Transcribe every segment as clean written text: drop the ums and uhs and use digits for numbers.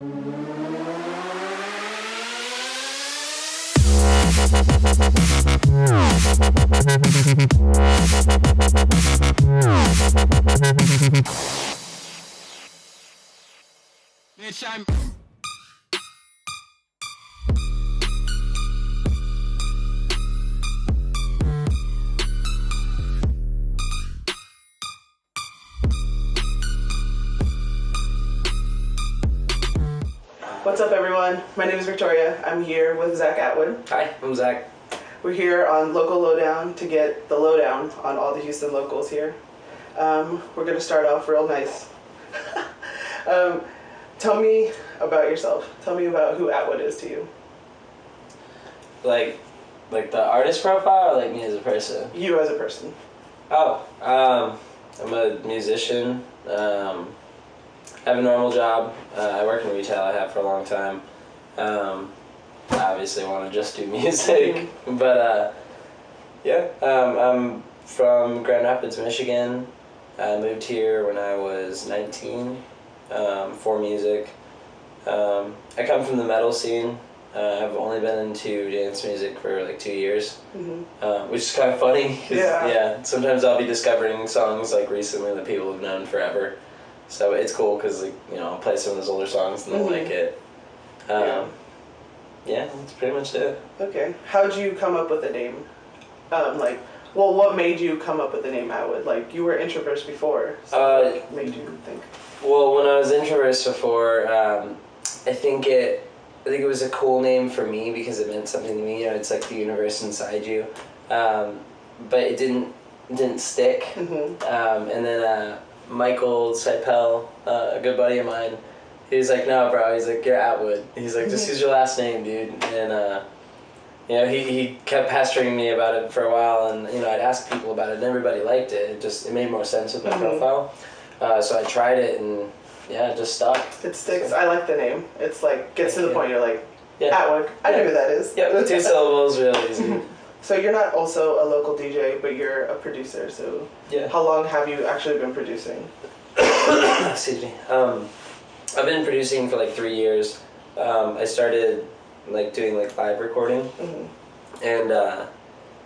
Bitch, I'm... What's up, everyone? My name is Victoria. I'm here with Zach Atwood. Hi, I'm Zach. We're here on Local Lowdown to get the lowdown on all the Houston locals here. We're going to start off real nice. Tell me about yourself. Tell me about who Atwood is to you. Like the artist profile, or like me as a person? You as a person. Oh, I'm a musician. I have a normal job. I work in retail. I have for a long time. I obviously want to just do music, but yeah. I'm from Grand Rapids, Michigan. I moved here when I was 19 for music. I come from the metal scene. I've only been into dance music for like 2 years, which is kind of funny. Yeah. Sometimes I'll be discovering songs like recently that people have known forever. So it's cool because, like, you know, I'll play some of those older songs and they'll like it. Yeah, that's pretty much it. Okay. How'd you come up with the name? What made you come up with the name Atwood? Like, you were Introverse before, so what made you think? Well, when I was Introverse before, I think it was a cool name for me because it meant something to me. You know, it's like the universe inside you. But it didn't stick. And then Michael Seipel, a good buddy of mine, he was like, no, bro, he's like, you're Atwood. He's like, just use your last name, dude. And, you know, he kept pestering me about it for a while, and, you know, I'd ask people about it, and everybody liked it. It made more sense with my profile. So I tried it, and, yeah, it just stuck. It sticks. I like the name. It's like, gets to the point, you're like, yeah. Atwood. I know who that is. Yeah, 2 syllables, really easy. So you're not also a local DJ, but you're a producer, so yeah. How long have you actually been producing? Excuse me. I've been producing for like 3 years. I started like doing like live recording, and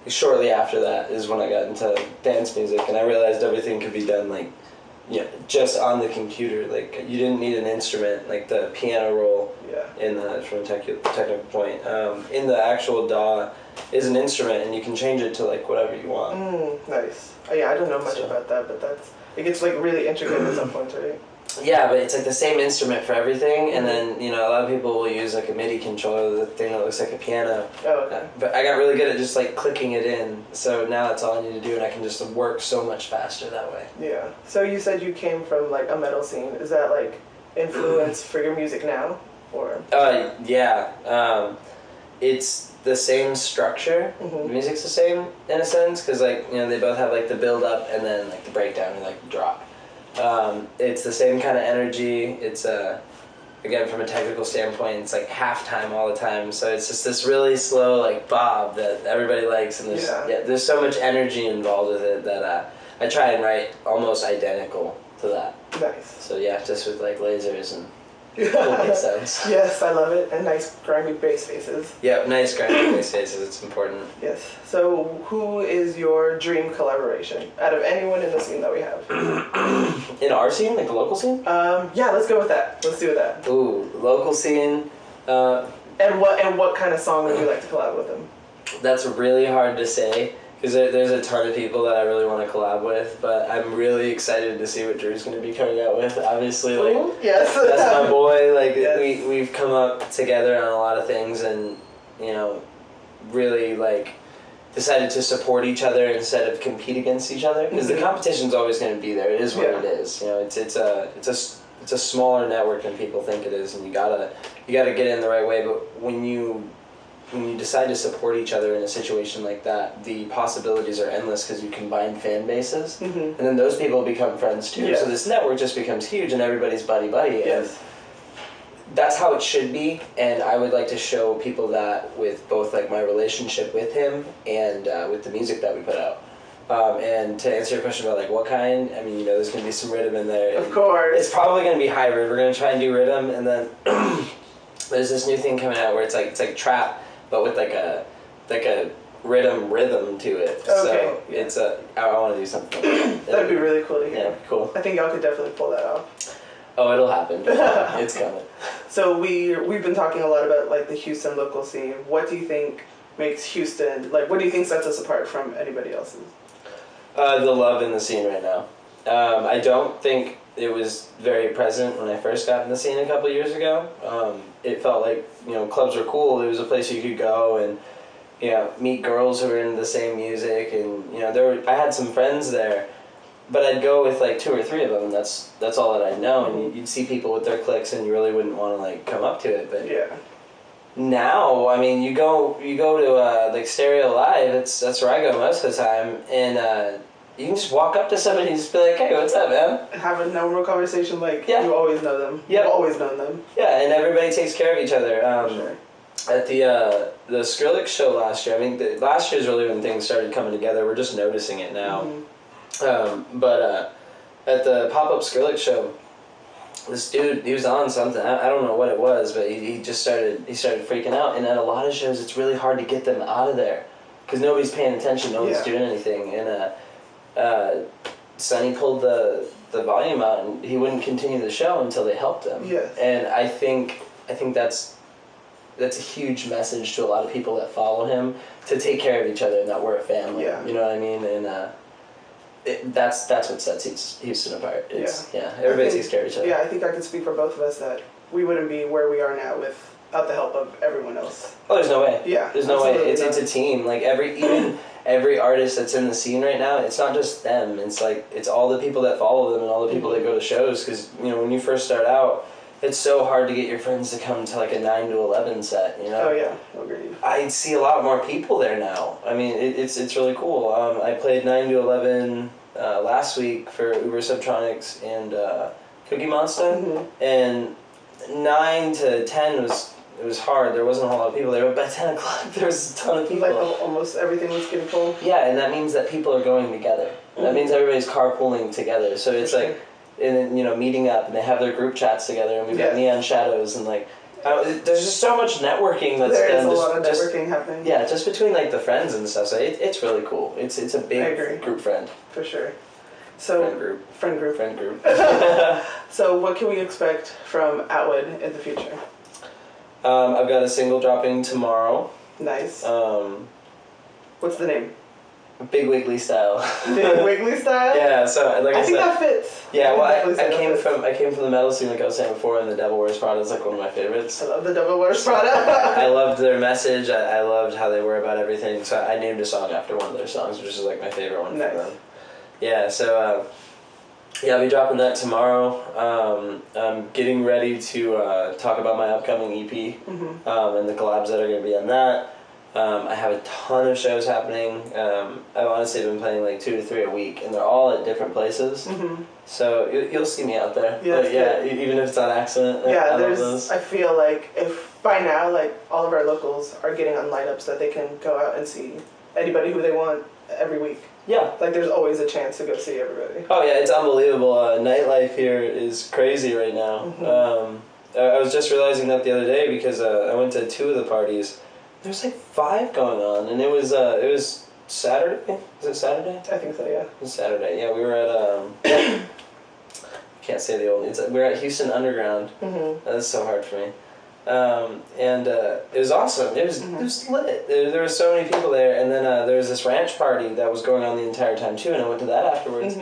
shortly after that is when I got into dance music, and I realized everything could be done like, yeah, just on the computer. Like, you didn't need an instrument, like the piano roll. In the from a technical point, in the actual DAW is an instrument, and you can change it to like whatever you want. Nice. Yeah, I don't know much about that, but it gets like really intricate at some point, right? Yeah, but it's like the same instrument for everything, and then, you know, a lot of people will use like a MIDI controller, the thing that looks like a piano. Oh, okay. But I got really good at just like clicking it in, so now that's all I need to do, and I can just work so much faster that way. Yeah. So you said you came from like a metal scene. Is that like influence for your music now, or? Yeah. It's the same structure. The music's the same in a sense, because like, you know, they both have like the build up and then like the breakdown and like the drop. It's the same kind of energy. It's again, from a technical standpoint, it's like halftime all the time. So it's just this really slow like bob that everybody likes, and there's so much energy involved with it that I try and write almost identical to that. Nice. So yeah, just with like lasers and cool bass sounds. Yes, I love it, and nice grimy bass faces. Yeah, nice grimy bass faces. It's important. Yes. So who is your dream collaboration out of anyone in the scene that we have? In our scene, like the local scene? Yeah, let's go with that. Let's do that. Ooh, local scene. And what kind of song would you like to collab with them? That's really hard to say, because there's a ton of people that I really want to collab with, but I'm really excited to see what Drew's going to be coming out with. Obviously, like, yes. that's my boy. Like, yes. we've come up together on a lot of things, and, you know, really like decided to support each other instead of compete against each other, because the competition's always going to be there. It is what it is. You know, it's a smaller network than people think it is, and you gotta get in the right way. But when you decide to support each other in a situation like that, the possibilities are endless because you combine fan bases, and then those people become friends too. So this network just becomes huge, and everybody's buddy-buddy. Yes. And that's how it should be, and I would like to show people that with both like my relationship with him and with the music that we put out. And to answer your question about like what kind, I mean, you know, there's gonna be some rhythm in there. Of course. It's probably gonna be hybrid. We're gonna try and do rhythm, and then there's this new thing coming out where it's like trap, but with like a rhythm to it. Okay. So it's I want to do something like that. That'd be really cool to hear. Yeah, cool. I think y'all could definitely pull that off. Oh, it'll happen. It's coming. So we've been talking a lot about like the Houston local scene. What do you think makes Houston, like, what do you think sets us apart from anybody else's? The love in the scene right now. I don't think it was very present when I first got in the scene a couple years ago. It felt like, you know, clubs were cool. It was a place you could go and, you know, meet girls who were into the same music, and, you know, I had some friends there, but I'd go with like 2 or 3 of them, and that's all that I know. And you'd see people with their cliques, and you really wouldn't want to like come up to it. But yeah. Now, I mean, you go to like Stereo Live. That's where I go most of the time, and you can just walk up to somebody and just be like, "Hey, what's up, man?" Have a normal conversation like Yeah. you always know them. Yeah. You've always known them. Yeah, and everybody takes care of each other. Sure. At the Skrillex show last year, I mean, last year's really when things started coming together. We're just noticing it now. Mm-hmm. But at the pop-up Skrillex show, this dude, he was on something. I don't know what it was, but he started freaking out. And at a lot of shows, it's really hard to get them out of there because nobody's paying attention. No one's doing anything. And Sonny pulled the volume out, and he wouldn't continue the show until they helped him. Yes. And I think that's a huge message to a lot of people that follow him, to take care of each other and that we're a family. Yeah. You know what I mean? And that's what sets Houston apart. Everybody takes care of each other. Yeah, I think I can speak for both of us that we wouldn't be where we are now without the help of everyone else. Oh, there's no way. Yeah. There's no way. It's a team. Like every artist that's in the scene right now, it's not just them. It's like it's all the people that follow them and all the people that go to shows. Because, you know, when you first start out, it's so hard to get your friends to come to like a 9 to 11 set, you know? Oh yeah, agreed. I see a lot more people there now. I mean, it's really cool. I played 9 to 11 last week for Uber Subtronics and Cookie Monster, and 9 to 10 was hard. There wasn't a whole lot of people there, but by 10 o'clock there was a ton of people. Like almost everything was getting full. Yeah, and that means that people are going together. That means everybody's carpooling together. So it's like, and then, you know, meeting up, and they have their group chats together, and we've got Neon Shadows, and like, there's just so much networking that's done. There's a lot of networking happening. Yeah, just between like the friends and stuff. So it's really cool. It's a big group friend. For sure. So friend group. So what can we expect from Atwood in the future? I've got a single dropping tomorrow. Nice. What's the name? Big Wiggly Style. Big Wiggly Style? Yeah, so like I said, that fits. Yeah, well, I came from the metal scene, like I was saying before, and the Devil Wears Prada is like one of my favorites. I love the Devil Wears Prada. I loved their message. I loved how they were about everything. So I named a song after one of their songs, which is like my favorite one from them. Yeah, so I'll be dropping that tomorrow. I'm getting ready to talk about my upcoming EP and the collabs that are going to be on that. I have a ton of shows happening. I've honestly been playing like 2 to 3 a week, and they're all at different places. So you'll see me out there. Yeah, even if it's on accident. Yeah, I feel like if by now like all of our locals are getting on lineups that they can go out and see anybody who they want every week. Yeah. Like there's always a chance to go see everybody. Oh yeah, it's unbelievable. Nightlife here is crazy right now. I was just realizing that the other day because I went to 2 of the parties. There's like 5 going on, and it was Saturday. Is it Saturday? I think so. Yeah. It was Saturday. Yeah, we were at can't say the old. We were at Houston Underground. That's so hard for me. And it was awesome. It was lit. There were so many people there, and then there was this ranch party that was going on the entire time too, and I went to that afterwards.